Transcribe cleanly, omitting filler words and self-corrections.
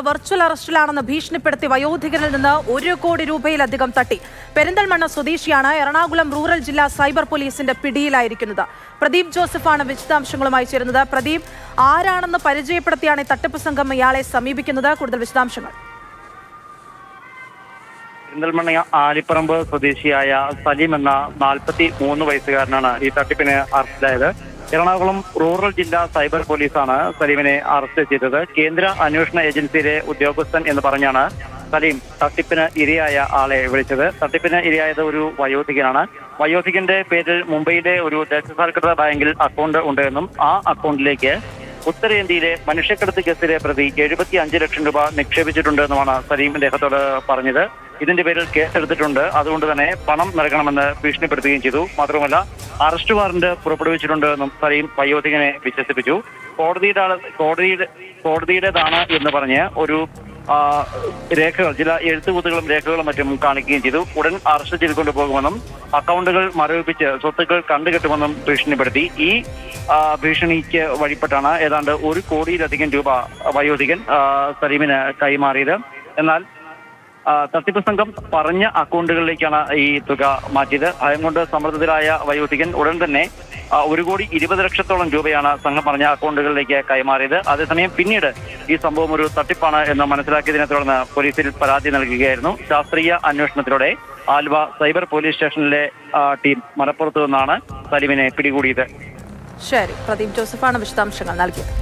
Virtual അറസ്റ്റിലാണെന്ന് ഭീഷണിപ്പെടുത്തി വയോധികനിൽ നിന്ന് 1 കോടി രൂപയിലധികം തട്ടി. പെരിന്തൽമണ്ണ സ്വദേശിയാണ് എറണാകുളം റൂറൽ ജില്ലാ സൈബർ പോലീസിന്റെ പിടിയിലായിരിക്കുന്നത്. പ്രദീപ് ജോസഫാണ് വിശദാംശങ്ങളുമായി ചേരുന്നത്. പ്രദീപ്, ആരാണെന്ന് പരിചയപ്പെടുത്തിയാണ് ഈ തട്ടിപ്പ് സംഘം ഇയാളെ സമീപിക്കുന്നത്? കൂടുതൽ വിശദാംശങ്ങൾ. പെരിന്തൽമണ്ണ ആലിപ്പറമ്പ് സ്വദേശിയായ സലീം എന്ന 43 വയസ്സുകാരനാണ് ഈ തട്ടിപ്പിന് അറസ്റ്റിലായത്. എറണാകുളം റൂറൽ ജില്ലാ സൈബർ പോലീസാണ് സലീമിനെ അറസ്റ്റ് ചെയ്തത്. കേന്ദ്ര അന്വേഷണ ഏജൻസിയിലെ ഉദ്യോഗസ്ഥൻ എന്ന് പറഞ്ഞാണ് സലീം തട്ടിപ്പിന് ഇരയായ ആളെ വിളിച്ചത്. തട്ടിപ്പിന് ഇരയായത് ഒരു വയോധികനാണ്. വയോധികന്റെ പേരിൽ മുംബൈയിലെ ഒരു ദേശസാൽകൃത ബാങ്കിൽ അക്കൗണ്ട് ഉണ്ടെന്നും ആ അക്കൗണ്ടിലേക്ക് ഉത്തരേന്ത്യയിലെ മനുഷ്യക്കടത്ത് കേസിലെ പ്രതി 75 ലക്ഷം രൂപ നിക്ഷേപിച്ചിട്ടുണ്ടെന്നുമാണ് സലീം അദ്ദേഹത്തോട് പറഞ്ഞത്. ഇതിന്റെ പേരിൽ കേസെടുത്തിട്ടുണ്ട്, അതുകൊണ്ട് തന്നെ പണം നൽകണമെന്ന് ഭീഷണിപ്പെടുത്തുകയും ചെയ്തു. മാത്രമല്ല അറസ്റ്റ് വാറന്റ് പുറപ്പെടുവിച്ചിട്ടുണ്ട് എന്നും സലീം വയോധികനെ വിശ്വസിപ്പിച്ചു. കോടതിയുടേതാണ് എന്ന് പറഞ്ഞ് ഒരു രേഖകൾ, ചില എഴുത്തുകുത്തുകളും രേഖകളും മറ്റും കാണിക്കുകയും ചെയ്തു. ഉടൻ അറസ്റ്റ് ചെയ്തുകൊണ്ട് പോകുമെന്നും അക്കൗണ്ടുകൾ മരവിപ്പിച്ച് സ്വത്തുക്കൾ കണ്ടുകെട്ടുമെന്നും ഭീഷണിപ്പെടുത്തി. ഈ ഭീഷണിക്ക് വഴിപ്പെട്ടാണ് ഏതാണ്ട് 1 കോടിയിലധികം രൂപ വയോധികൻ സലീമിന് കൈമാറിയത്. എന്നാൽ തട്ടിപ്പ് സംഘം പറഞ്ഞ അക്കൗണ്ടുകളിലേക്കാണ് ഈ തുക മാറ്റിയത്. ഭയം കൊണ്ട് സമ്മർദ്ദത്തിലായ വയോധികൻ ഉടൻ തന്നെ 1,20,00,000 രൂപയാണ് സംഘം പറഞ്ഞ അക്കൗണ്ടുകളിലേക്ക് കൈമാറിയത്. അതേസമയം പിന്നീട് ഈ സംഭവം ഒരു തട്ടിപ്പാണ് എന്ന് മനസ്സിലാക്കിയതിനെ തുടർന്ന് പോലീസിൽ പരാതി നൽകുകയായിരുന്നു. ശാസ്ത്രീയ അന്വേഷണത്തിലൂടെ ആലുവ സൈബർ പോലീസ് സ്റ്റേഷനിലെ ടീം മലപ്പുറത്തു നിന്നാണ് സലീമിനെ പിടികൂടിയത്. ശരി, പ്രദീപ് ജോസഫാണ് വിശദാംശങ്ങൾ നൽകിയത്.